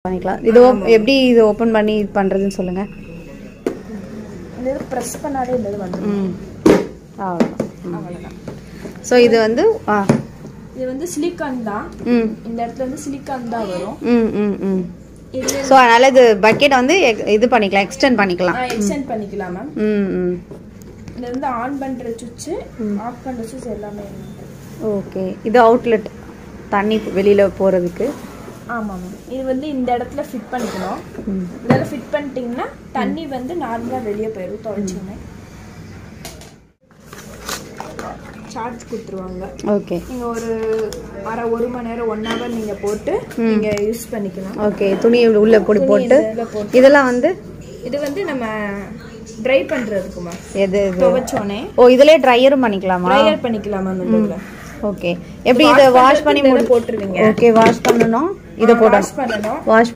பண்ணிக்கலாம். இது எப்படி இது ஓபன் பண்ணி பண்றதுன்னு சொல்லுங்க. இது பிரஸ் பண்ணாலே இந்த வந்துரும். அவ்வளவுதான். சோ இது வந்து இது வந்து சிலிகான் தான். இந்த இடத்துல வந்து சிலிகான் தான் வரும். சோ அதனால இது பக்கெட் வந்து இது பண்ணிக்கலாம், எக்ஸ்டெண்ட் பண்ணிக்கலாம். எக்ஸ்டெண்ட் பண்ணிக்கலாம் மேம். இது வந்து ஆன் பண்ற சுவிட்ச், ஆஃப் பண்ற சுவிட்ச் எல்லாமே. ஓகே. இது அவுட்லெட் தண்ணி வெளியில போறதுக்கு. ஆமா மேம். இது வந்து இந்த இடத்துல ஃபிட் பண்ணிக்கணும். இதெல்லாம் ஃபிட் பண்ணிட்டீங்கன்னா தண்ணி வந்து நார்மலா வெளிய போயிடும் தொலைச்சிங்க. சார்ஜ் கொடுத்துருவாங்க. ஓகே. நீங்க ஒரு மணி நேரம் 1 hour நீங்க போட்டு நீங்க யூஸ் பண்ணிக்கலாம். ஓகே. துணி உள்ள போட்டு இதெல்லாம் வந்து இது வந்து நம்ம ட்ரை பண்றதுக்குமா. எது துவைச்சோனே இதுலயே ட்ரையரும் பண்ணிக்கலாமா? ட்ரையர் பண்ணிக்கலாம் மேம் இதுல. ஓகே. எப்படி இத வாஷ் பண்ணி போட்டுருவீங்க. ஓகே. வாஷ் பண்ணனும். இத போடணும். வாஷ் பண்ணனும். வாஷ்